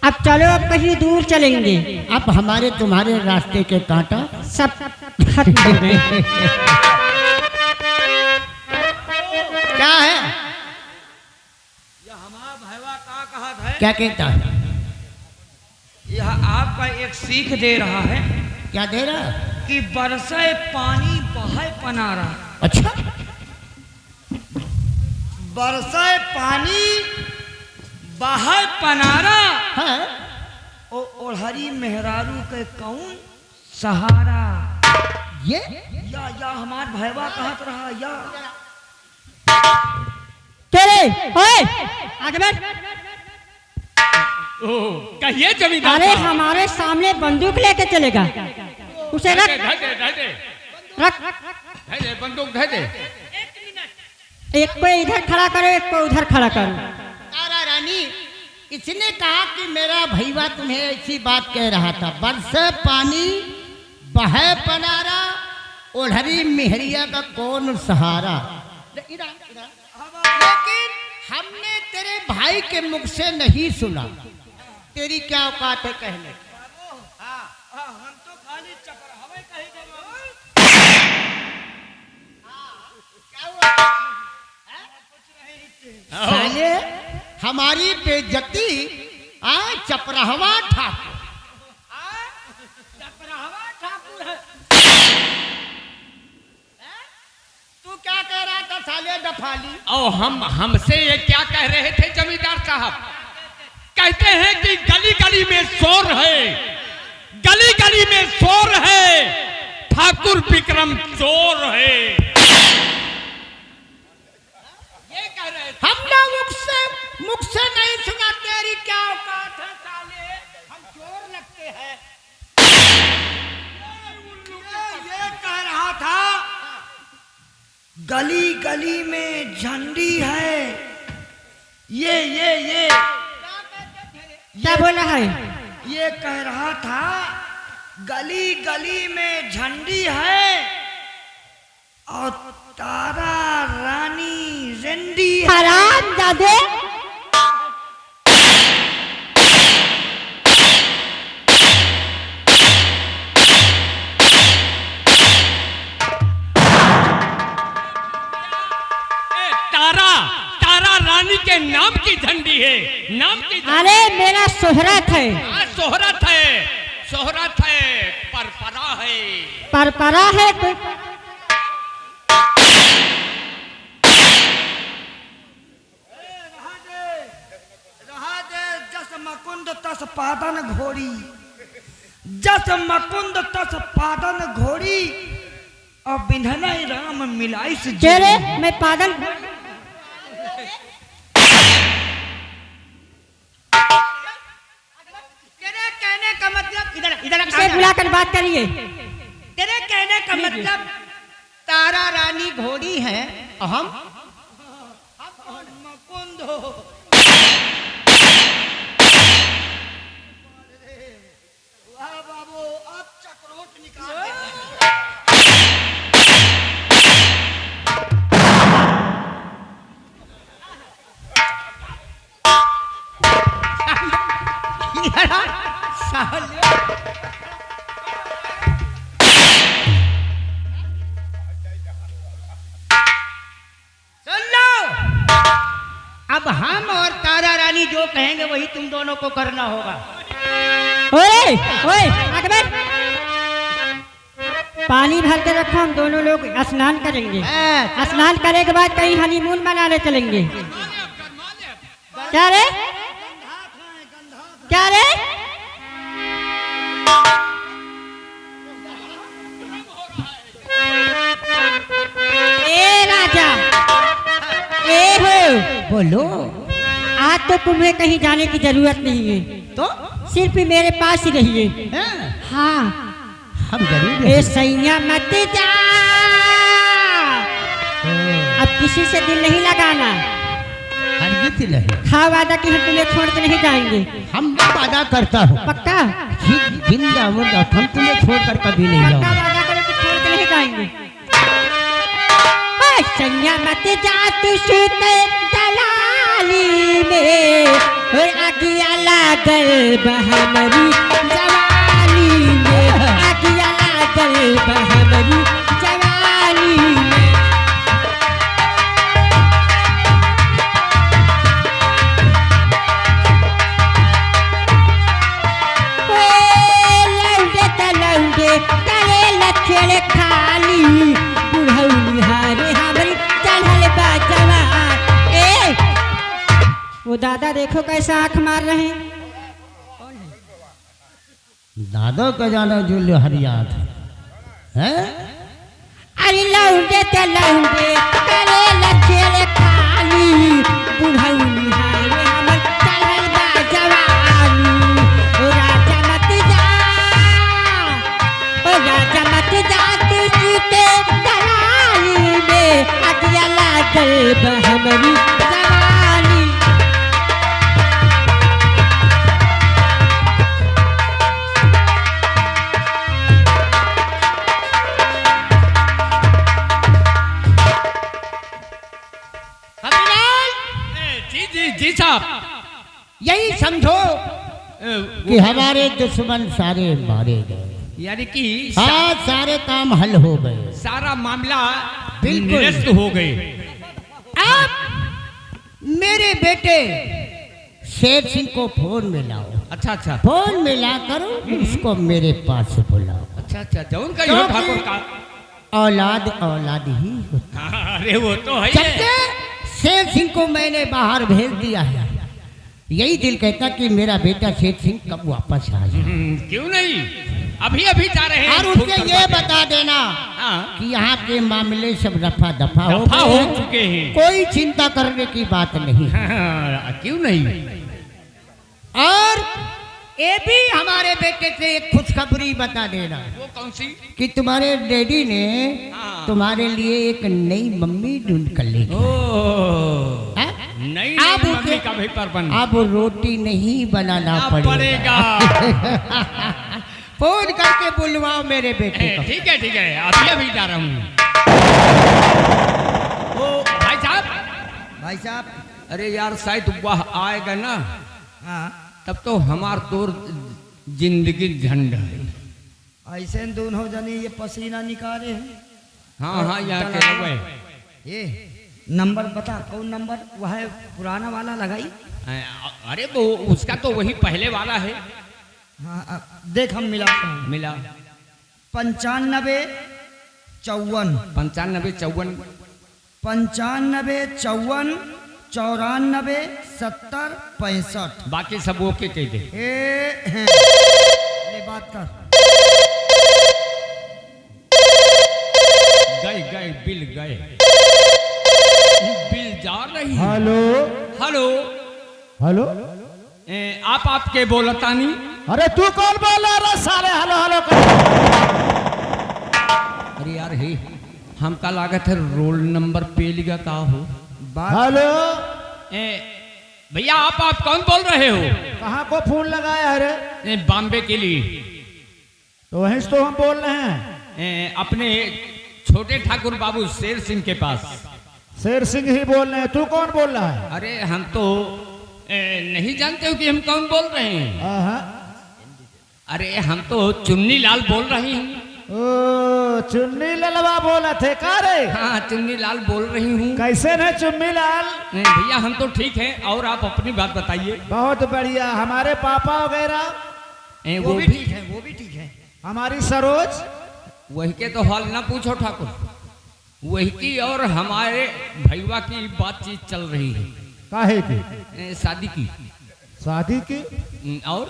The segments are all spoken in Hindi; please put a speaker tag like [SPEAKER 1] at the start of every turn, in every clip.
[SPEAKER 1] अब चलो, अब कहीं दूर चलेंगे।
[SPEAKER 2] अब हमारे तुम्हारे रास्ते के कांटा
[SPEAKER 1] सब खत्म हो गए।
[SPEAKER 2] क्या है?
[SPEAKER 3] यह हमारा भैया का कहा है?
[SPEAKER 2] क्या कहता है?
[SPEAKER 3] यह आपका एक सीख दे रहा है
[SPEAKER 2] क्या दे रहा?
[SPEAKER 3] कि बरसे पानी बहे पनारा।
[SPEAKER 2] अच्छा,
[SPEAKER 3] बरसे पानी बहे पनारा,
[SPEAKER 2] हाँ।
[SPEAKER 3] ओ ओढ़री मेहरारू के कौन सहारा।
[SPEAKER 2] ये
[SPEAKER 3] या हमार भैया कहत रहा या।
[SPEAKER 1] चले, ओए, आगे बढ़।
[SPEAKER 4] कहिए जमींदार
[SPEAKER 1] अरे
[SPEAKER 4] साहब।
[SPEAKER 1] हमारे सामने बंदूक लेके चलेगा, उसे रख।
[SPEAKER 4] धर दे, धर दे,
[SPEAKER 1] रख।
[SPEAKER 4] धर दे, बंदूक धर दे।
[SPEAKER 1] एक को इधर खड़ा करो, एक को उधर खड़ा करो।
[SPEAKER 2] तारा रानी, इसने कहा कि मेरा भैया तुम्हें ऐसी बात कह रहा था, बरसे पानी बहे पनारा, ओढ़री मेहरिया का कौन सहारा। लेकिन हमने तेरे भाई के मुख से नहीं सुना। तेरी क्या औकात है कहने?
[SPEAKER 3] हम तो खाली चपरावे कहीं
[SPEAKER 2] साले हमारी बेइज्जती चपराहवा ठाकुर।
[SPEAKER 3] चपरावा ठाकुर है।
[SPEAKER 2] तू क्या कह रहा था साले डफाली?
[SPEAKER 4] और हमसे ये क्या कह रहे थे जमींदार साहब? कहते हैं कि गली गली में शोर है, गली गली में शोर है, ठाकुर विक्रम चोर है। ये कह रहे थे।
[SPEAKER 2] हमने मुख से नहीं सुना। तेरी क्या औकात है साले? हम चोर लगते हैं।
[SPEAKER 3] ये कह रहा था गली गली में झंडी है। ये
[SPEAKER 1] क्या बोला है?
[SPEAKER 3] ये कह रहा था गली गली में झंडी है और तारा रानी रंडी है।
[SPEAKER 1] हराम जादे।
[SPEAKER 4] तारा रानी के नाम की झंडी है, नाम की झंडी।
[SPEAKER 1] अरे मेरा शोहरत है।
[SPEAKER 4] शोहरत है, शोहरत है, परपरा है।
[SPEAKER 1] परपरा है तो
[SPEAKER 3] रहा दे जस मकुंद तस पादन घोड़ी, जस मकुंद तस पादन घोड़ी, और बिंधना राम मिलाई से
[SPEAKER 1] चले, मैं पागल।
[SPEAKER 3] तेरे कहने का मतलब इधर
[SPEAKER 1] इसे बुलाकर बात करिए।
[SPEAKER 3] तेरे कहने का मतलब तारा रानी घोड़ी है,
[SPEAKER 2] हम
[SPEAKER 3] मकुंद हो। वाह बाबू, अब चक्रोट निकाल दे।
[SPEAKER 2] सुन लो, अब हम और तारा रानी जो कहेंगे वही तुम दोनों को करना होगा।
[SPEAKER 1] ओए, ओए, आगे बढ़। पानी भर के रखो, हम दोनों लोग स्नान करेंगे। स्नान करने के बाद कहीं हनीमून मनाने चलेंगे। क्या रे? क्या रे? ए राजा, ए हो,
[SPEAKER 2] बोलो।
[SPEAKER 1] आज तो तुम्हें कहीं जाने की जरूरत नहीं है,
[SPEAKER 2] तो
[SPEAKER 1] सिर्फ मेरे पास ही रहिए।
[SPEAKER 2] हैं?
[SPEAKER 1] हाँ,
[SPEAKER 2] हम जरूर
[SPEAKER 1] ए सैया मत जा, अब किसी से दिल नहीं लगाना।
[SPEAKER 2] हरगिज नहीं।
[SPEAKER 1] खा वादा कि हम तुम्हें छोड़ के नहीं जाएंगे।
[SPEAKER 2] हम वादा करता हूँ,
[SPEAKER 1] पक्का?
[SPEAKER 2] जिंदा मुर्दा हम तुम्हें छोड़कर कभी नहीं
[SPEAKER 1] पक्का
[SPEAKER 2] जाऊंगा।
[SPEAKER 1] वादा करो कि छोड़ के नहीं जाएंगे। ओए सैया मत जा तू सूते दलाली में, और आगिया लग लागल बहमरी जवानी में, अगिया लागल बहमरी जवानी में। लौंडे त लौंडे करे लखेड़ खाली, बुढ़ऊ हारे हमरी चढ़ल बा जवान। वो दादा देखो कैसा आंख मार रहे हैं।
[SPEAKER 2] दादा का जाना जो लहरियात है।
[SPEAKER 1] अरे लौंडे ते लौंडे करे लखेड़ खाली, बुढ़ऊ हारे हमर चढ़ल बा जवानी। ओ राजा मत जा, ओ राजा मत जा तू सीते दलाली में, अगिया लागल बहमरी जवानी।
[SPEAKER 4] जी साहब,
[SPEAKER 2] यही समझो कि हमारे दुश्मन सारे मारे गए,
[SPEAKER 4] यानी कि
[SPEAKER 2] हाँ सारे काम हल हो गए,
[SPEAKER 4] सारा मामला
[SPEAKER 2] बिल्कुल
[SPEAKER 4] निरस्त हो गए।
[SPEAKER 2] अब मेरे बेटे शेर सिंह को फोन मिलाओ।
[SPEAKER 4] अच्छा अच्छा
[SPEAKER 2] फोन मिलाकर उसको मेरे पास बुलाओ।
[SPEAKER 4] अच्छा अच्छा, जौन का यो ठाकुर का
[SPEAKER 2] औलाद औलाद ही होता।
[SPEAKER 4] हाँ, अरे वो तो है।
[SPEAKER 2] जब से शेर सिंह को मैंने बाहर भेज दिया है, यही दिल कहता कि मेरा बेटा शेर सिंह कब वापस आ जाए।
[SPEAKER 4] क्यों नहीं, अभी अभी जा रहे हैं।
[SPEAKER 2] और उसके ये बता देना
[SPEAKER 4] हाँ,
[SPEAKER 2] कि यहाँ के मामले सब रफा दफा हो
[SPEAKER 4] चुके हैं।
[SPEAKER 2] कोई चिंता करने की बात नहीं।
[SPEAKER 4] हाँ, क्यों नहीं।
[SPEAKER 2] और ये भी हमारे बेटे से एक खुशखबरी बता देना।
[SPEAKER 4] वो कौन सी?
[SPEAKER 2] कि तुम्हारे डैडी ने
[SPEAKER 4] हाँ।
[SPEAKER 2] तुम्हारे लिए एक नई मम्मी ढूंढ कर ली।
[SPEAKER 4] ओह, नहीं
[SPEAKER 2] अब
[SPEAKER 4] मम्मी का भी प्रबंध
[SPEAKER 2] अब रोटी नहीं बनाना
[SPEAKER 4] पड़ेगा।
[SPEAKER 2] फोन करके बुलवाओ मेरे बेटे को।
[SPEAKER 4] ठीक है ठीक है, अभी अभी जा रहा हूँ। ओ भाई साहब,
[SPEAKER 3] भाई साहब।
[SPEAKER 4] अरे यार शायद वह आएगा ना,
[SPEAKER 3] हाँ
[SPEAKER 4] तब तो हमार तोर जिंदगी झंड है।
[SPEAKER 3] ऐसे दोनों जने ये पसीना निकाले हैं।
[SPEAKER 4] हाँ हाँ, यहाँ के लोग
[SPEAKER 3] ये नंबर बता, कौन नंबर? वह है पुराना वाला लगाई।
[SPEAKER 4] अरे वो उसका तो वही पहले वाला है।
[SPEAKER 3] हाँ देख हम मिलाते हैं।
[SPEAKER 4] मिला
[SPEAKER 3] 95 54
[SPEAKER 4] 95 54
[SPEAKER 3] 95 54 94 70 65।
[SPEAKER 4] बाकी सब ओके कह दे।
[SPEAKER 3] ले बात कर।
[SPEAKER 4] गए गए बिल गए, बिल जा रही है।
[SPEAKER 5] हेलो
[SPEAKER 4] हेलो
[SPEAKER 5] हेलो,
[SPEAKER 4] आप आपके बोलतानी।
[SPEAKER 5] अरे तू कौन बोल रहा साले? हेलो हेलो कर।
[SPEAKER 4] अरे यार हे, हम का लागत है रोल नंबर पे लिखा का हो।
[SPEAKER 5] हेलो,
[SPEAKER 4] भैया आप कौन बोल रहे हो?
[SPEAKER 5] कहाँ को फोन लगाया है रे?
[SPEAKER 4] बॉम्बे के लिए।
[SPEAKER 5] तो वहीं से तो हम बोल रहे हैं।
[SPEAKER 4] अपने छोटे ठाकुर बाबू शेर सिंह के पास।
[SPEAKER 5] शेर सिंह ही बोल रहे हैं। तू कौन बोल रहा है?
[SPEAKER 4] अरे हम तो नहीं जानते हो कि हम कौन बोल रहे हैं।
[SPEAKER 5] हाँ।
[SPEAKER 4] अरे हम तो चुन्नी लाल बोल रहे हैं।
[SPEAKER 5] ओ चुन्नी ललवा बोला थे का रे?
[SPEAKER 4] हाँ चुन्नी लाल बोल रही हूँ।
[SPEAKER 5] कैसे न चुन्नी लाल?
[SPEAKER 4] भैया हम तो ठीक हैं, और आप अपनी बात बताइए।
[SPEAKER 5] बहुत बढ़िया। हमारे पापा वगैरह
[SPEAKER 3] वो भी ठीक है, वो भी ठीक है।
[SPEAKER 5] हमारी सरोज,
[SPEAKER 4] वही के तो हाल ना पूछो ठाकुर, वही की और हमारे भैया की बातचीत चल रही है।
[SPEAKER 5] काहे की?
[SPEAKER 4] शादी की।
[SPEAKER 5] शादी की?
[SPEAKER 4] और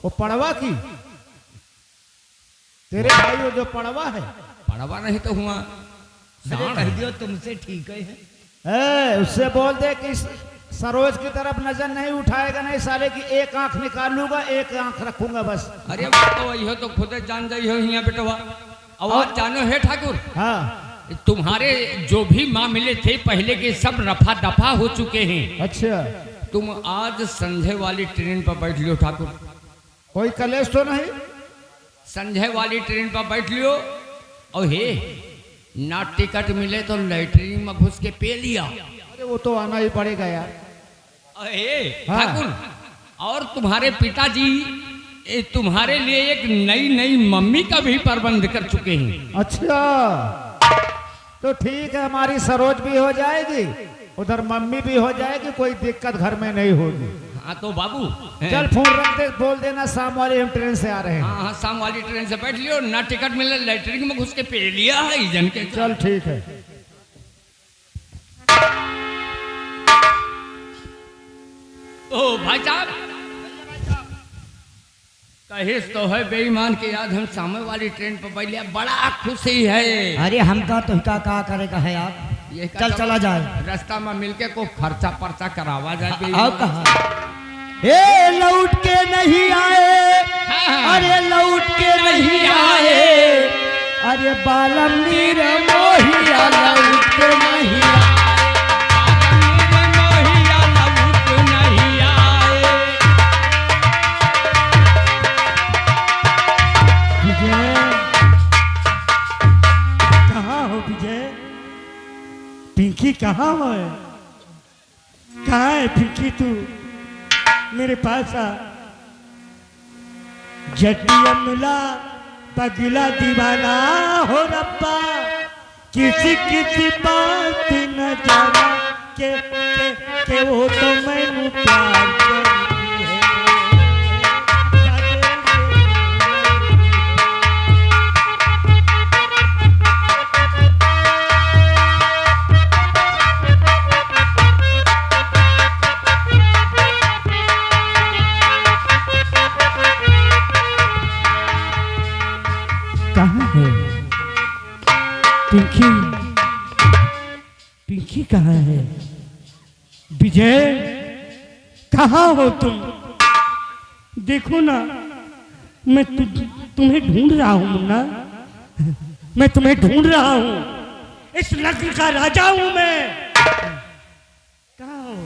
[SPEAKER 5] वो पड़वा की? तेरे भाई वो जो पड़वा है?
[SPEAKER 4] पड़वा नहीं तो हुआ
[SPEAKER 3] कह दियो तुमसे ठीक है।
[SPEAKER 5] उससे बोल दे कि सरोज की तरफ नजर नहीं उठाएगा, नहीं साले की एक आंख निकाल लूंगा, एक आंख रखूंगा बस।
[SPEAKER 4] अरे वो तो वही हो तो खुद जान जाइए यहाँ बेटवा। आवाज जानो है ठाकुर।
[SPEAKER 5] हाँ
[SPEAKER 4] तुम्हारे जो भी मामले थे पहले के सब रफा दफा हो चुके हैं।
[SPEAKER 5] अच्छा,
[SPEAKER 4] तुम आज संजय वाली ट्रेन पर बैठ लियो ठाकुर।
[SPEAKER 5] कोई कलेश तो नहीं?
[SPEAKER 4] संजय वाली ट्रेन पर बैठ लियो, और हे ना टिकट मिले तो लैट्रिन में घुस के पे लिया।
[SPEAKER 5] अरे वो तो आना ही पड़ेगा यार।
[SPEAKER 4] हे
[SPEAKER 5] हाँ।
[SPEAKER 4] ठाकुर और तुम्हारे पिताजी तुम्हारे लिए एक नई नई मम्मी का भी प्रबंध कर चुके हैं।
[SPEAKER 5] अच्छा, तो ठीक है, हमारी सरोज भी हो जाएगी, उधर मम्मी भी हो जाएगी, कोई दिक्कत घर में नहीं होगी।
[SPEAKER 4] हाँ तो बाबू
[SPEAKER 5] चल फोन रख दे, बोल देना शाम वाली हम ट्रेन से आ रहे हैं।
[SPEAKER 4] हाँ हाँ, शाम वाली ट्रेन से बैठ लियो, ना टिकट मिले लैटरिन में घुस के पी लिया है जन के।
[SPEAKER 5] चल ठीक है।
[SPEAKER 4] ओ भाई साहब, कहिस तो है बेईमान के याद हम सामने वाली ट्रेन पर बैठे, बड़ा खुशी है।
[SPEAKER 2] अरे हमका तो का करेगा है आप,
[SPEAKER 4] ये
[SPEAKER 2] चल चला जाए,
[SPEAKER 4] रास्ता में मिलके को खर्चा पर्चा करावा जाए।
[SPEAKER 2] अब कहा ए लौट के नहीं आए, अरे लौट के नहीं आए, अरे बालम नीर मोहिया लौट के नहीं आए।
[SPEAKER 3] पिंकी कहाँ है? कहाँ है पिंकी? तू मेरे पास आ। जटिया मिला पगला दीवाना हो रब्बा, किसी किसी बात न जाना के वो तो मैंने प्यार करती है। कहाँ है पिंकी? पिंकी कहाँ है? विजय कहाँ हो तुम? देखो ना, मैं तुम्हें ढूंढ रहा हूँ मुन्ना, मैं तुम्हें ढूंढ रहा हूँ, इस नगरी का राजा हूँ मैं। कहाँ हो?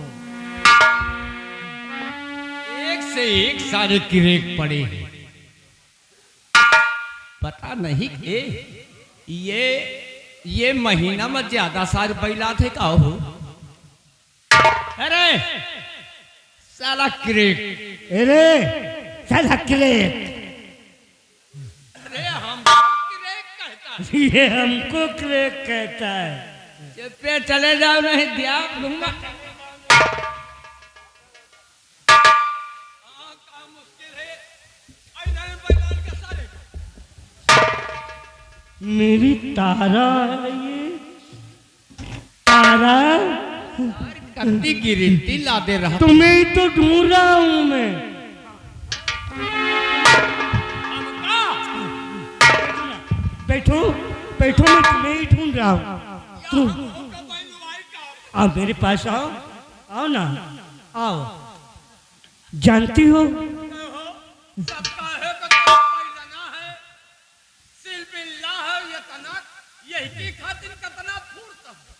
[SPEAKER 4] एक से एक सारे किरेक पड़े हैं, पता नहीं के ये महीना में ज्यादा सारे बैला थे का हो। अरे साला क्रेक,
[SPEAKER 3] अरे साला क्रेक,
[SPEAKER 4] अरे हमको क्रेक कहता है।
[SPEAKER 3] ये हमको क्रेक कहता है।
[SPEAKER 4] चुप पे चले जाओ, नहीं दिया लूंगा।
[SPEAKER 3] मेरी तारा है ये, तारा
[SPEAKER 4] कत्ती गिरती ला दे रहा।
[SPEAKER 3] तुम्हें ही तो ढूंढ रहा हूं मैं। बैठो बैठो, मैं तुम्हें ही ढूंढ रहा हूँ। तुम आओ मेरे पास, आओ आओ ना, आओ। जानती हो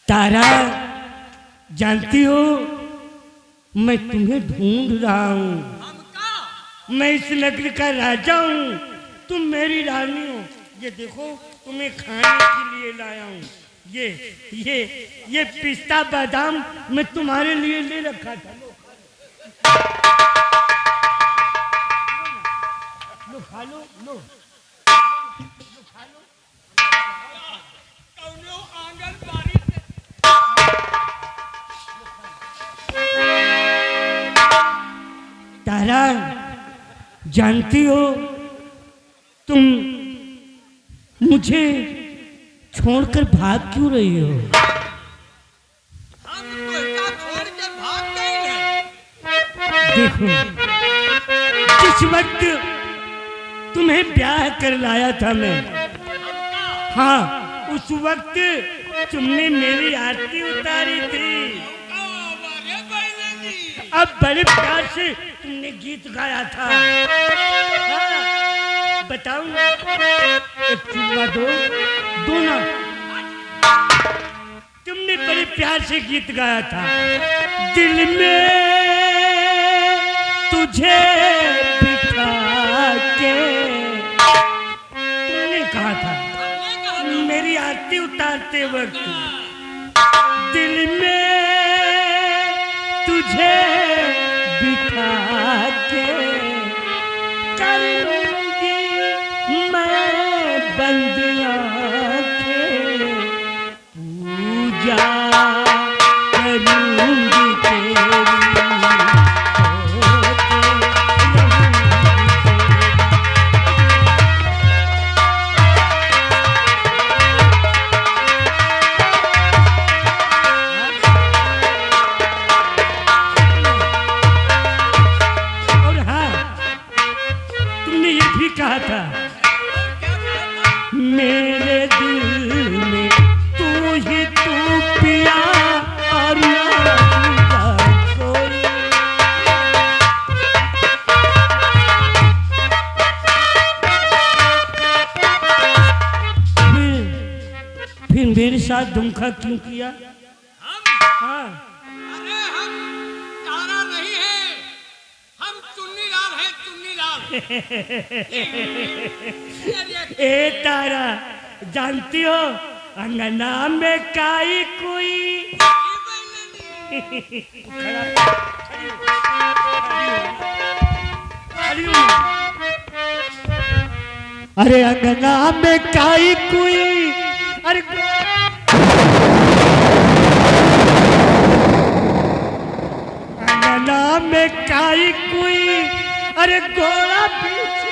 [SPEAKER 3] तारा, जानती हो मैं तुम्हें ढूंढ रहा हूँ। मैं इस नगरी का राजा हूँ, तुम मेरी रानी हो। ये देखो तुम्हें खाने के लिए लाया हूँ। ये पिस्ता बादाम मैं तुम्हारे लिए ले रखा था। लो खा लो, लो खा लो। तारा, जानती हो तुम मुझे छोड़कर भाग क्यों रही हो?
[SPEAKER 4] हम तो छोड़ के भाग गए।
[SPEAKER 3] देखो, जिस वक्त तुम्हें ब्याह कर लाया था मैं, हाँ, उस वक्त तुमने मेरी आरती उतारी थी। अब बड़े प्यार से तुमने गीत गाया था। हाँ, बताओ ना, एक चुम्मा दो ना। तुमने बड़े प्यार से गीत गाया था। दिल में तुझे बिठा के, तुमने कहा था मेरी आरती उतारते वक्त, दिल में तुझे बिठा
[SPEAKER 6] धोखा क्यों किया? हाँ,
[SPEAKER 4] अरे हम तारा नहीं है, हम चुन्नीलाल हैं, चुन्नीलाल।
[SPEAKER 6] ए तारा, जानती हो अंगना में काई कोई? अरे अंगना में काई कोई, अरे अंगना में काई कोई, अरे घोड़ा पीछे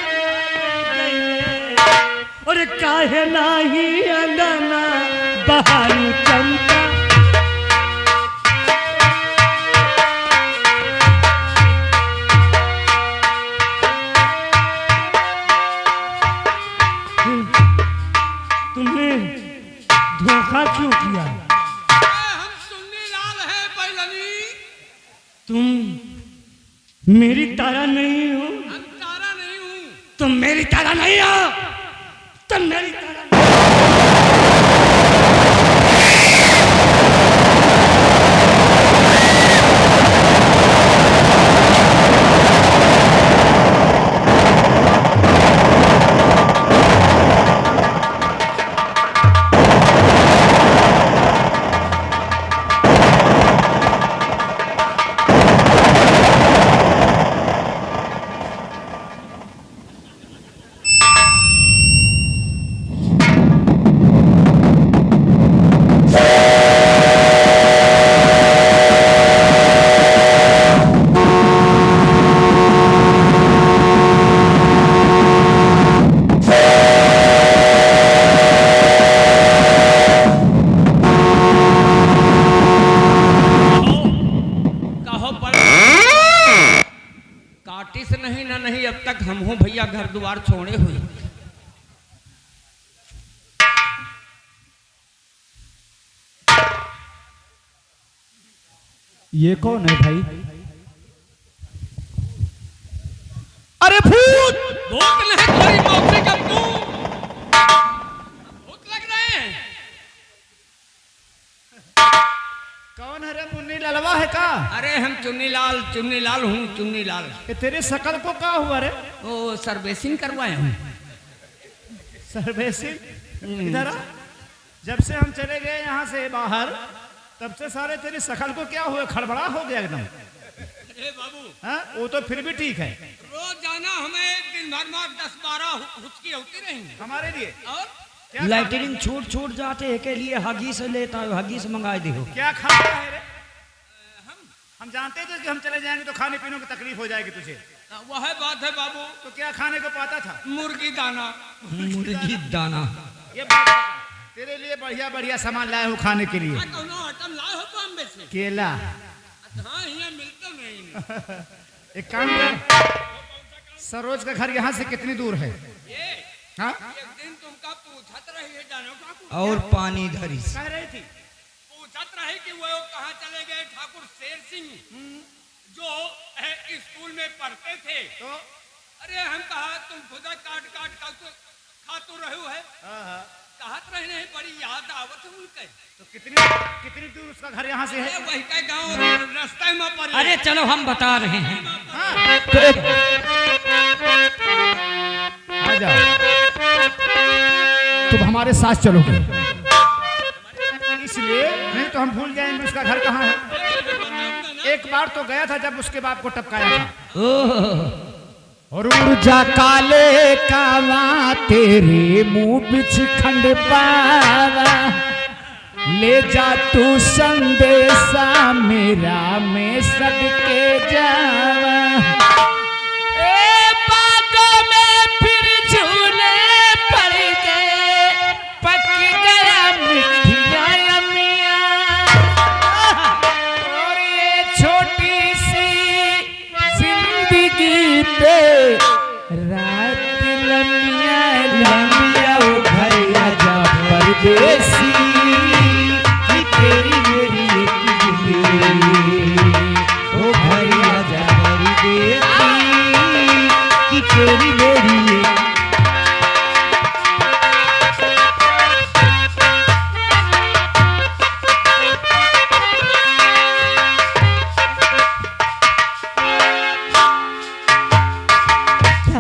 [SPEAKER 6] गई, अरे काहे नाही अंगना बाहर चंपा। तुमने धोखा क्यों किया?
[SPEAKER 4] हम चुन्नीलाल हैं बैलनी।
[SPEAKER 6] तुम मेरी तारा नहीं हो।
[SPEAKER 4] हम तारा नहीं हूँ।
[SPEAKER 6] तुम मेरी तारा नहीं हो। तुम मेरी तारा
[SPEAKER 4] काटिस नहीं ना नहीं, अब तक हम हो भैया घर द्वार छोड़े हुए।
[SPEAKER 5] ये कौन है भाई?
[SPEAKER 3] अरे भूत!
[SPEAKER 4] भूत नहीं, तुम्हारी मौसी का भूत लग रहे हैं।
[SPEAKER 5] कौन है रे? मुन्नी ललवा है का?
[SPEAKER 4] अरे हम चुन्नीलाल, चुन्नीलाल हूँ, चुन्नीलाल।
[SPEAKER 5] ये तेरे शकल को का हुआ रे?
[SPEAKER 4] ओ सर्विसिंग करवाए हूँ।
[SPEAKER 5] सर्विसिंग? इधर आ। जब से हम चले गए यहाँ से बाहर, तब से सारे तेरी शकल को क्या हुआ? खड़बड़ा हो गया एकदम।
[SPEAKER 4] अरे बाबू,
[SPEAKER 5] हाँ, वो तो फिर भी ठीक है।
[SPEAKER 4] रोज जाना हमें दिन भर में 10-12 हुचकी होती रहेंगी
[SPEAKER 5] हमारे लिए
[SPEAKER 4] और
[SPEAKER 5] क्या
[SPEAKER 3] लैटरिन छूट छूट जाते हैं के लिए हगीस लेता है, हगीस मंगाए दे हो।
[SPEAKER 5] क्या खाता है रे? हम जानते थे कि हम चले जाएंगे तो खाने पीने की तकलीफ हो जाएगी तुझे।
[SPEAKER 4] वह बात है बाबू।
[SPEAKER 5] तो क्या खाने को पाता था?
[SPEAKER 4] मुर्गी दाना।
[SPEAKER 3] मुर्गी दाना।
[SPEAKER 5] ये बात बता, तेरे लिए बढ़िया बढ़िया सामान लाए हो खाने के लिए।
[SPEAKER 4] दोनों आइटम लाए हो तो हम बेचे।
[SPEAKER 5] केला।
[SPEAKER 4] हाँ, यहाँ मिलता नहीं।
[SPEAKER 5] एक काम कर, सरोज का घर यहाँ से कितनी दूर है?
[SPEAKER 4] ये
[SPEAKER 5] हाँ?
[SPEAKER 4] एक दिन तुमका पूछत रही है जानो का
[SPEAKER 3] और पानी धरी।
[SPEAKER 5] कह रही थी
[SPEAKER 4] पूछत रही कि वो कहाँ चले गए ठाकुर शेर सिंह जो स्कूल में पढ़ते थे।
[SPEAKER 5] तो
[SPEAKER 4] अरे हम कहा तुम खुदा काट काट का तो खातू रहे है। कहत रहे नहीं, बड़ी याद आवत है उनके।
[SPEAKER 5] तो कितनी दूर उसका घर यहाँ से है?
[SPEAKER 4] वही का गाँव रास्ते में पड़।
[SPEAKER 1] अरे चलो हम बता रहे हैं।
[SPEAKER 5] हाँ?
[SPEAKER 3] तो एक
[SPEAKER 5] आ जाओ, तुम हमारे साथ चलोगे, इसलिए नहीं तो हम भूल जाएंगे उसका घर कहाँ है। एक बार तो गया था जब उसके बाप को टपकाया था। और ऊर्जा काले कावा तेरे मुंह बिछ खंड पावा, ले जा तू संदेशा मेरा मैं सदके जावा।
[SPEAKER 1] बागों में फिर झूले पड़ गए, पक गया मिठिया अमिया।
[SPEAKER 5] और ये छोटी सी जिंदगी पे रात लम्बिया लम्बिया, ओ घर आजा परदेसी, कि तेरी मेरी एक जिंदगी। ओ घर आजा परदेसी, कि तेरी मेरी एक।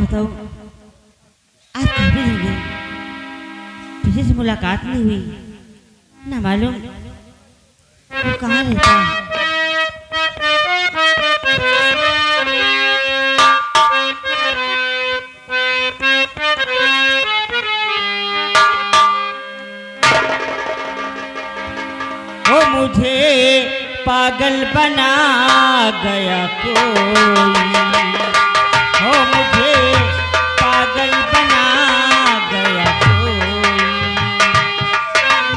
[SPEAKER 1] बताऊं, आज काफी दिन गए, किसी से मुलाकात नहीं हुई, ना मालूम वो कहाँ रहता है। ओ मुझे पागल बना गया कोई, हो मुझे पागल बना गया कोई,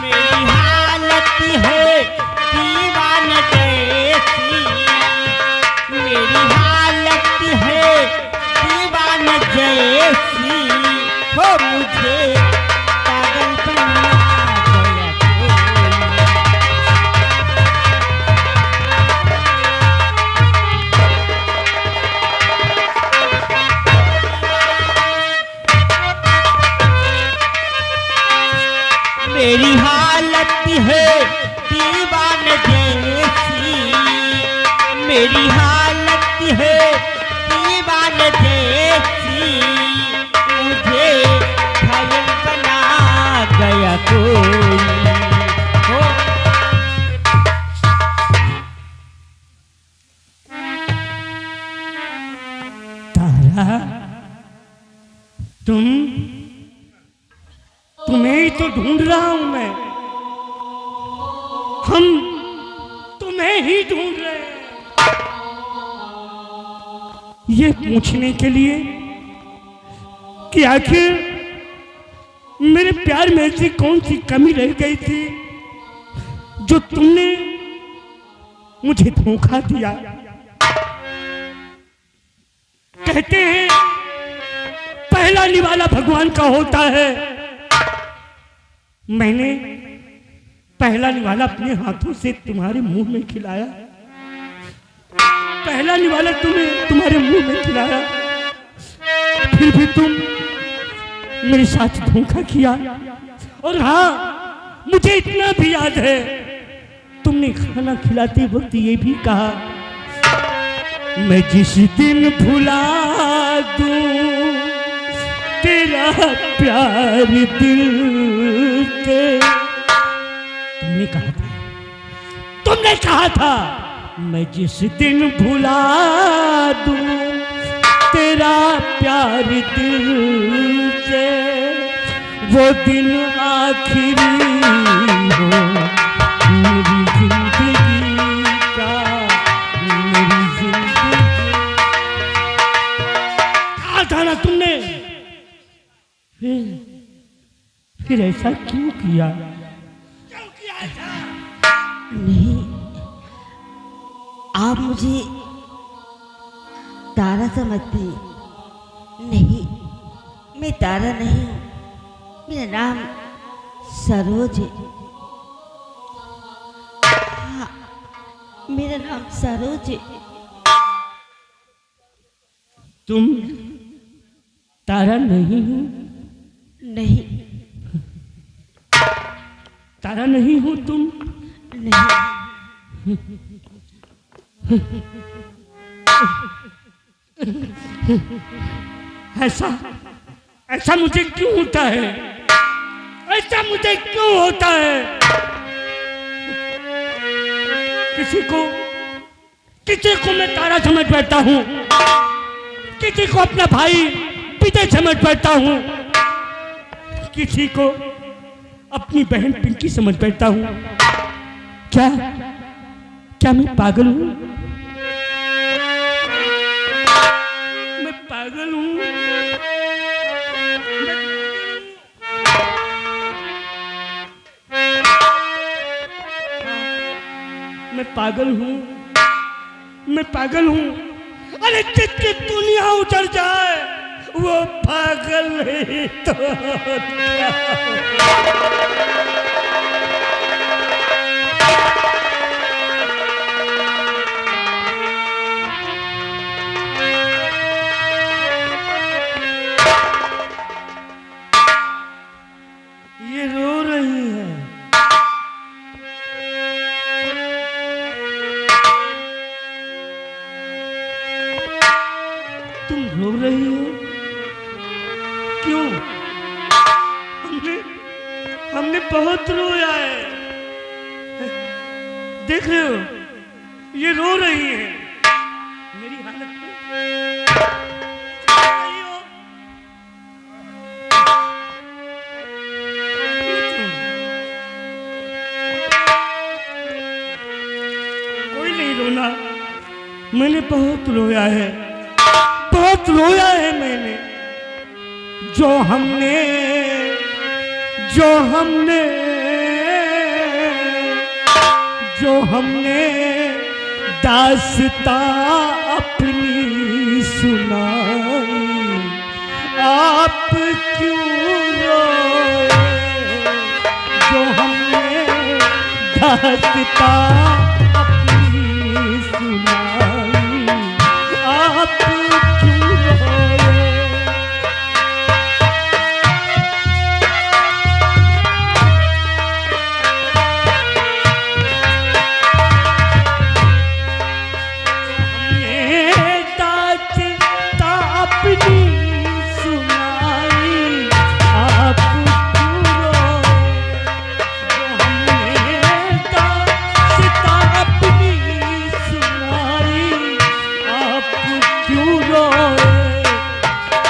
[SPEAKER 1] मेरी हालत है दीवान जैसी, मेरी हालत है दीवान जैसी, हो मुझे पागल बना गया कोई। मेरी हालत है दीवान जैसी, मेरी हालत है दीवान जैसी, मुझे घायल बना गया कोई, हो।
[SPEAKER 6] तारा, तुम्हें ही तो ढूंढ रहा हूं मैं। हम तुम्हें ही ढूंढ रहे हैं, ये पूछने के लिए कि आखिर मेरे प्यार में ऐसी कौन सी कमी रह गई थी जो तुमने मुझे धोखा दिया। कहते हैं पहला निवाला भगवान का होता है। मैंने पहला निवाला अपने हाथों से तुम्हारे मुंह में खिलाया, पहला निवाला तुम्हारे मुंह में खिलाया, फिर भी तुम मेरे साथ धोखा किया। और हाँ, मुझे इतना भी याद है, तुमने खाना खिलाते वक्त ये भी कहा, मैं जिस दिन भुला दूं तेरा प्यार दिल के। तुमने कहा था मैं जिस दिन भुला दूं तेरा प्यार दिल से, वो दिन आखिरी हो मेरी जिंदगी का, मेरी जिंदगी। कहा था ना तुमने, फिर ऐसा क्यों किया?
[SPEAKER 1] नहीं, आप मुझे तारा समझते हैं। नहीं, मैं तारा नहीं, मेरा नाम सरोज है। हाँ, मेरा नाम सरोज है।
[SPEAKER 6] तुम तारा नहीं हो?
[SPEAKER 1] नहीं,
[SPEAKER 6] तारा नहीं हो तुम?
[SPEAKER 1] नहीं,
[SPEAKER 6] ऐसा ऐसा मुझे क्यों होता है? ऐसा मुझे क्यों होता है? किसी को मैं तारा समझ बैठता हूँ, किसी को अपना भाई पिता समझ बैठता हूँ, किसी को अपनी बहन पिंकी समझ बैठता हूँ। क्या मैं पागल हूँ? मैं पागल हूँ? मैं पागल हूँ? मैं पागल हूँ? अरे जिसकी दुनिया उतर जाए वो पागल नहीं तो ये रो रही है। तुम रो रही हो? क्यों? हमने हमने बहुत रोया है। देख रहे हो, ये रो रही है मेरी हालत में। कोई नहीं रोना, मैंने बहुत रोया है, बहुत रोया है मैंने। जो हमने दास्तां अपनी सुनाई, आप क्यों रोए? जो हमने दास्तां अपनी सुनाई, आप क्यों रोए?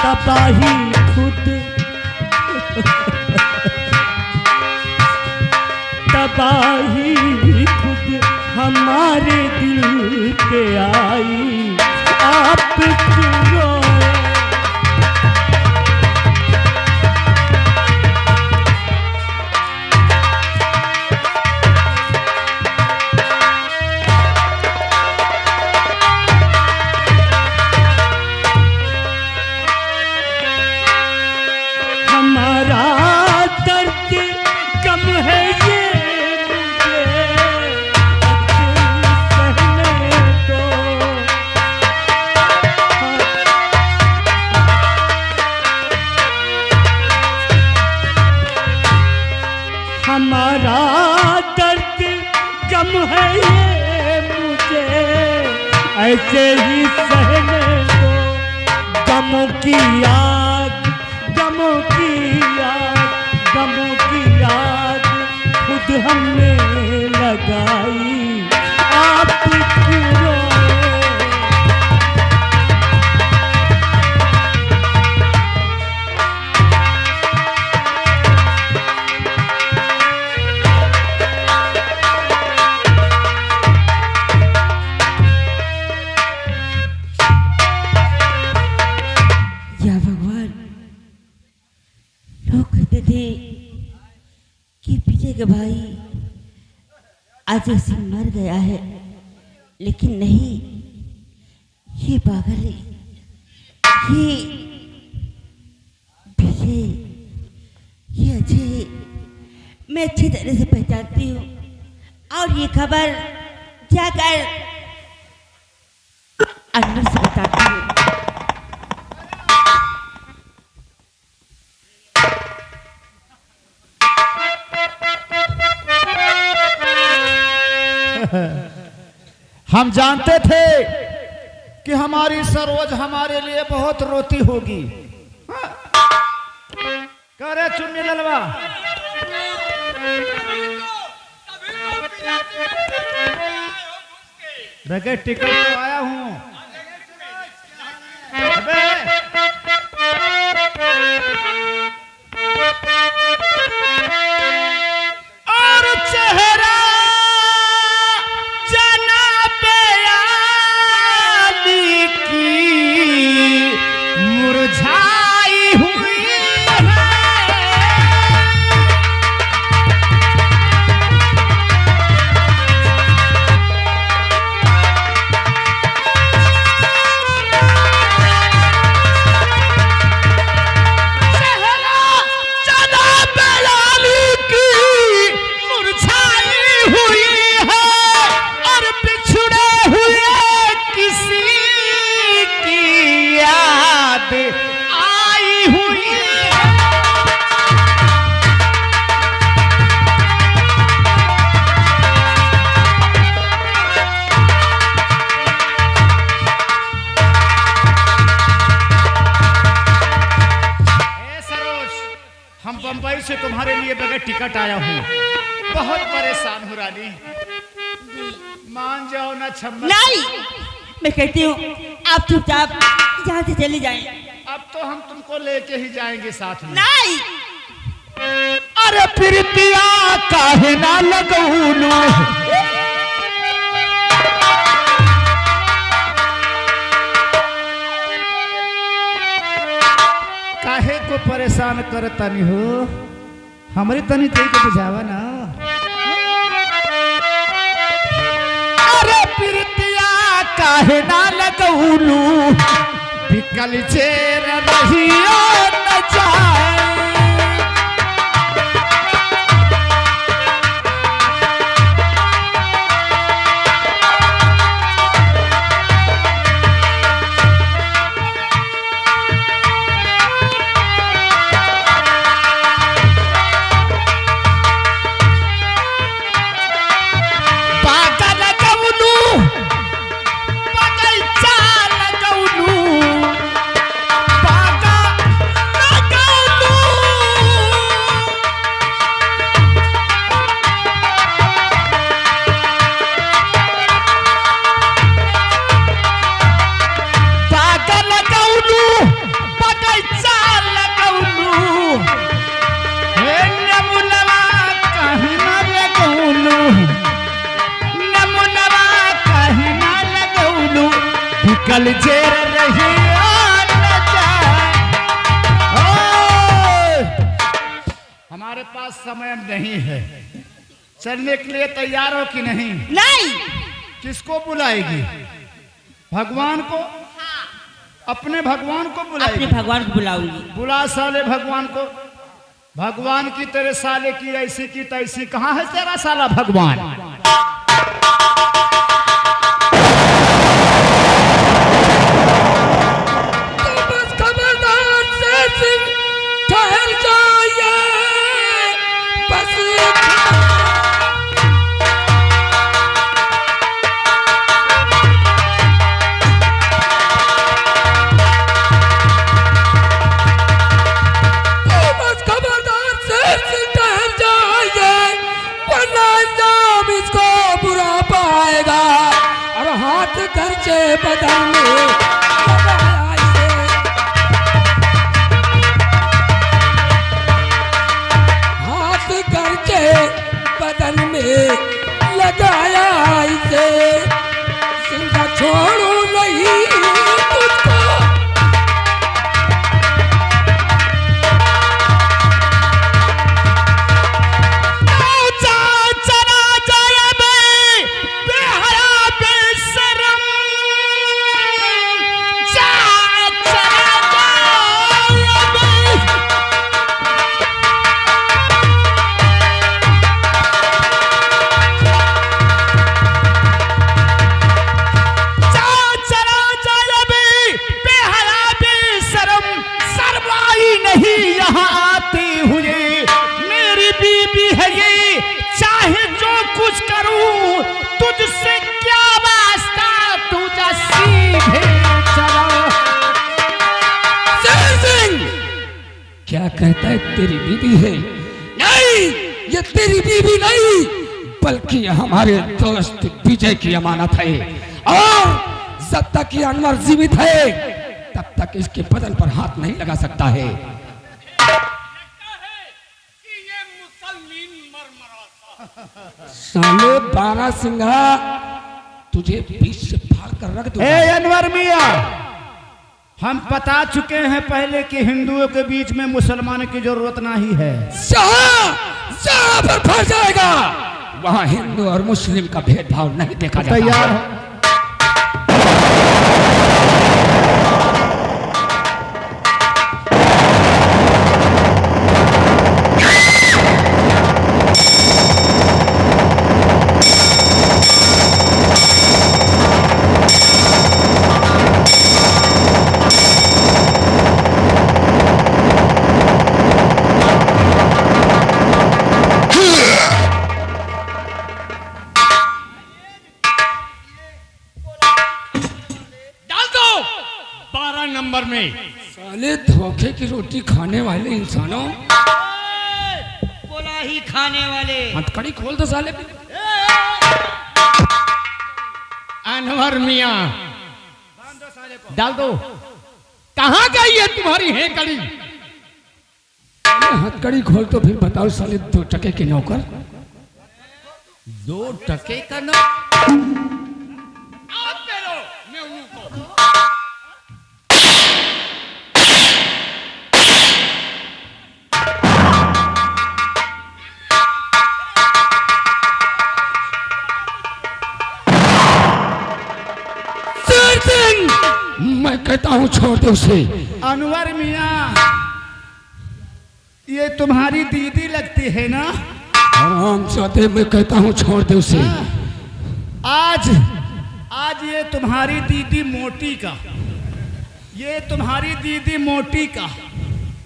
[SPEAKER 6] तबाही खुद तबाही खुद हमारे दिल पे आई, आप क्यों रोए? हमारा दर्द कम है ये मुझे सहने दो। हमारा दर्द कम है ये मुझे ऐसे ही सहने दो। गमों की आग, गमों की आग, गमों की आग खुद हमने लगाई, आप क्यों रोए?
[SPEAKER 1] या भगवान, लोग कहते थे कि पीछे के भाई अजय सिंह मर गया है, लेकिन नहीं, ये पागल है, ये विजय, ये अजय मैं अच्छी तरह से पहचानती हूँ, और ये खबर जाकर अंदर से बताती हूँ।
[SPEAKER 5] हम जानते थे कि हमारी सरोज हमारे लिए बहुत रोती होगी। कह रहे चुन्नी ललवा, रखे टिकट तो आया हूं। और चेहरा जनाबे आली की मुरझाई हुई है। मुंबई से तुम्हारे लिए बगैर टिकट आया हूँ। बहुत परेशान हूँ रानी, मान जाओ ना छम्मा।
[SPEAKER 1] नहीं, मैं कहती हूँ आप चुपचाप यहाँ से चले जाएं।
[SPEAKER 5] अब तो हम तुमको लेके ही जाएंगे साथ में।
[SPEAKER 1] नहीं,
[SPEAKER 5] अरे प्रीतिया काहे ना लगौलू, काहे को परेशान कर तनी हो, हमारी तनी तई को बुझावा ना। अरे प्रीतिया काहे ना लगौलू, बिकल चेर रहियो न जाए। कल जेर रही हमारे पास समय नहीं है, चलने के लिए तैयार हो कि नहीं?
[SPEAKER 1] नहीं।
[SPEAKER 5] किसको बुलाएगी? भगवान को? अपने भगवान को
[SPEAKER 1] अपने
[SPEAKER 5] बुलाएगी?
[SPEAKER 1] भगवान को बुलाऊंगी।
[SPEAKER 5] बुला साले भगवान को। भगवान की तेरे साले की ऐसी की तैसी, कहाँ है तेरा साला भगवान?
[SPEAKER 6] बदन में हाथ करके बदन में लगाया इसे, जिंदा छोड़ू नहीं तुझको। क्या कहता है तेरी बीवी है? नहीं, ये तेरी बीवी नहीं, बल्कि हमारे दोस्त विजय की अमानत है, और जब तक ये अनवर जीवित है तब तक इसके बदन पर हाथ नहीं लगा सकता है। साले 12 सिंघा तुझे बीच से फाड़ कर रख दूंगा।
[SPEAKER 5] ए अनवर मियां, हम बता चुके हैं पहले कि हिंदुओं के बीच में मुसलमान की जरूरत नहीं है।
[SPEAKER 6] जहां पर फंस जाएगा वहां हिंदू और मुस्लिम का भेदभाव नहीं देखा जाता।
[SPEAKER 5] तैयार हो?
[SPEAKER 4] नंबर में
[SPEAKER 6] साले धोखे की रोटी खाने वाले इंसानों,
[SPEAKER 3] नहीं खाने वाले।
[SPEAKER 6] हथकड़ी खोल दो साले।
[SPEAKER 4] अनवर मियाँ डाल दो। कहाँ गई है तुम्हारी है कड़ी?
[SPEAKER 6] हथकड़ी खोल तो फिर बताओ साले 2 टके के नौकर।
[SPEAKER 4] 2 टके का नौकर?
[SPEAKER 6] मैं कहता हूँ छोड़ दो उसे।
[SPEAKER 5] अनवर मियाँ, ये तुम्हारी दीदी लगती है ना?
[SPEAKER 6] आराम से, मैं कहता हूँ छोड़ दे उसे।
[SPEAKER 5] आज ये तुम्हारी दीदी मोटी का, ये तुम्हारी दीदी मोटी का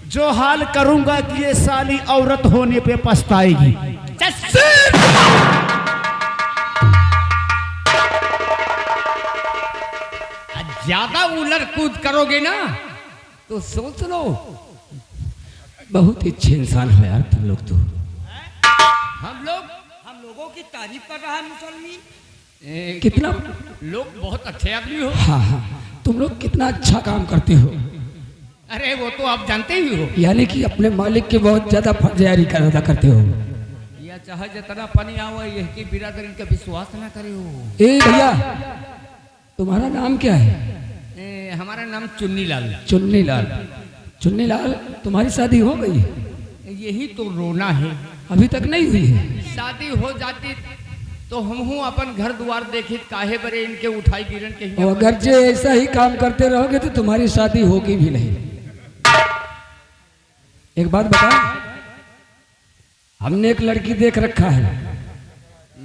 [SPEAKER 5] जो हाल करूंगा कि ये साली औरत होने पे पछताएगी।
[SPEAKER 4] ज्यादा उलर कूद करोगे ना तो सोच लो।
[SPEAKER 6] बहुत ही अच्छे इंसान हो यार तुम लोग तो।
[SPEAKER 4] हम
[SPEAKER 3] लोगों की तारीफ कर रहा है मुसलमान।
[SPEAKER 6] कितना
[SPEAKER 4] लोग बहुत अच्छे आदमी हो।
[SPEAKER 6] हाँ हाँ, तुम लोग कितना अच्छा काम करते हो।
[SPEAKER 4] अरे वो तो आप जानते ही हो।
[SPEAKER 6] यानी कि अपने मालिक की बहुत ज्यादा फर्जियारी अदा करते हो।
[SPEAKER 4] या चाहे जितना पानी आओ यह की बिरादरी का विश्वास ना करे हो।
[SPEAKER 6] ए भैया, तुम्हारा नाम क्या है?
[SPEAKER 4] हमारा नाम चुन्नी लाल।
[SPEAKER 6] चुन्नी लाल। चुन्नी लाल, तुम्हारी शादी हो गई?
[SPEAKER 4] यही तो रोना है,
[SPEAKER 6] अभी तक नहीं हुई है।
[SPEAKER 4] शादी हो जाती तो हम हूँ अपन घर द्वार देखी काहे बरे इनके उठाई गिरन के।
[SPEAKER 6] और अगर जे ऐसा ही काम करते रहोगे तो तुम्हारी शादी होगी भी नहीं। एक बात बता, हमने एक लड़की देख रखा है,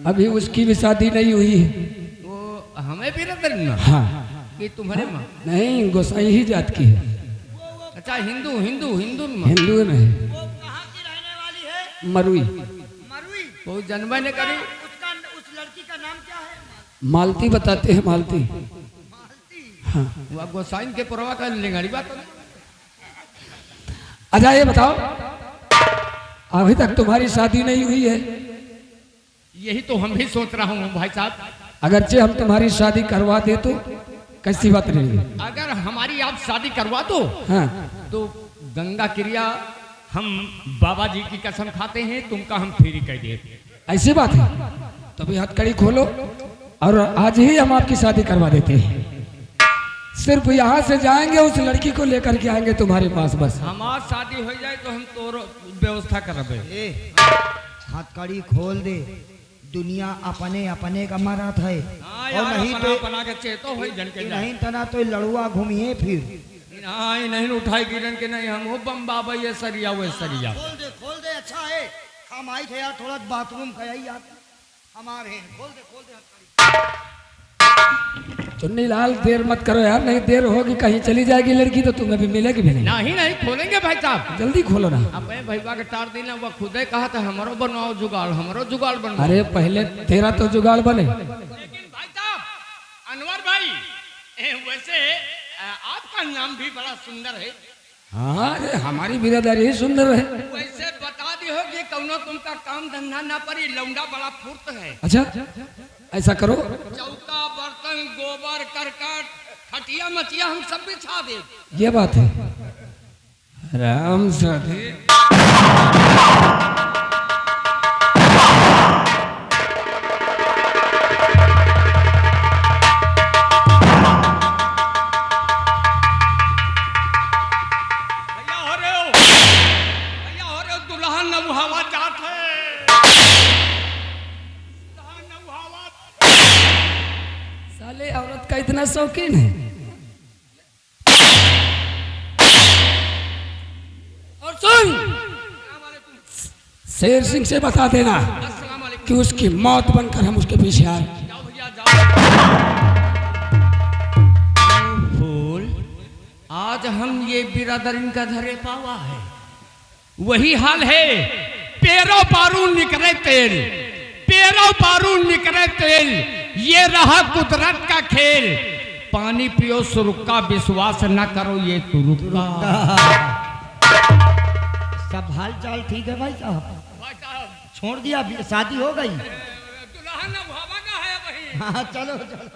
[SPEAKER 6] अभी उसकी भी शादी नहीं हुई है।
[SPEAKER 4] वो हमें भी रतन ना?
[SPEAKER 6] हाँ।
[SPEAKER 4] कि तुम्हारे माँ?
[SPEAKER 6] नहीं, गोसाई ही जात की है।
[SPEAKER 4] अच्छा, हिंदू हिंदू हिंदू
[SPEAKER 6] हिंदू में है।
[SPEAKER 3] वो कहाँ की रहने वाली है?
[SPEAKER 6] मरुई।
[SPEAKER 3] मरुई।
[SPEAKER 4] वो जन्म ने करी।
[SPEAKER 3] उस लड़की का नाम क्या है?
[SPEAKER 6] मालती बताते हैं, मालती। हाँ।
[SPEAKER 4] वो गोसाइन के पुरवा का लिंगाड़ी बात।
[SPEAKER 6] अच्छा ये बताओ, अभी तक तुम्हारी शादी नहीं हुई है?
[SPEAKER 4] यही तो हम भी सोच रहा हूँ भाई साहब।
[SPEAKER 6] अगरचे हम तुम्हारी शादी करवा दे तो कैसी बात रहेगी?
[SPEAKER 4] अगर हमारी आप शादी करवा दो
[SPEAKER 6] हाँ।
[SPEAKER 4] तो गंगा क्रिया हम बाबा जी की कसम खाते हैं, तुमका हम फ्री कर दे।
[SPEAKER 6] ऐसी बात है तो भी हथकड़ी खोलो और आज ही हम आपकी शादी करवा देते हैं। सिर्फ यहाँ से जाएंगे, उस लड़की को लेकर के आएंगे तुम्हारे पास बस।
[SPEAKER 4] हमारी शादी हो जाए तो हम तो व्यवस्था करबे।
[SPEAKER 3] हथकड़ी खोल दे, दुनिया अपने अपने का मरत है। और नहीं तो
[SPEAKER 4] बना के चेतो हो जन के
[SPEAKER 3] नहीं तना तो लड़ुआ घूमिए फिर।
[SPEAKER 4] नहीं नहीं उठाई गिरन के नहीं, हम हो बम बाबा ये सरिया वो सरिया।
[SPEAKER 3] खोल दे अच्छा है। हम आई थे यार थोड़ा बाथरूम का यार हमारे। खोल दे हथकड़ी।
[SPEAKER 6] चुन्नी लाल, देर मत करो यार, नहीं देर होगी कहीं चली जाएगी लड़की तो तुम्हें भी मिलेगी भी नहीं।
[SPEAKER 4] नहीं नहीं खोलेंगे भाई साहब,
[SPEAKER 6] जल्दी खोलो ना।
[SPEAKER 4] अब भैया के टार देना, वो खुदे कहा था हमारो बनवाओ जुगाड़, हमारो जुगाड़ बनवाओ।
[SPEAKER 6] अरे पहले तेरा तो जुगाड़ बने।
[SPEAKER 4] लेकिन भाई साहब, अनवर भाई, वैसे आपका नाम भी बड़ा सुंदर है।
[SPEAKER 6] हाँ, अरे हमारी बिरादरी ही सुंदर है।
[SPEAKER 4] वैसे बता दी हो कि कौनो तुमका काम धंधा ना पड़ी, लौंडा बड़ा फुर्त है।
[SPEAKER 6] अच्छा, ऐसा करो,
[SPEAKER 4] चौका बर्तन गोबर करकट खटिया मचिया हम सब बिछा दे।
[SPEAKER 6] ये बात है। राम साधे
[SPEAKER 4] दुल्हन नौहावा जात है।
[SPEAKER 6] साले औरत का इतना शौकीन है। और सुन, शेर सिंह से बता देना कि उसकी मौत बनकर हम उसके पीछे आए।
[SPEAKER 4] जाओ भैया जाओ। फूल, आज हम ये बिरादरीन का धरे पावा है। वही हाल है, पेरो पारू निकले तेल, पेरो पारू निकले तेल, ये रहा कुदरत का खेल। पानी पियो सुरुक्का, विश्वास न करो ये तुरुक्का।
[SPEAKER 3] सब हाल चाल ठीक है भाई साहब?
[SPEAKER 4] भाई साहब,
[SPEAKER 3] छोड़ दिया शादी हो गई।
[SPEAKER 4] दुल्हन अब हवा का है वही।
[SPEAKER 3] हाँ चलो चलो।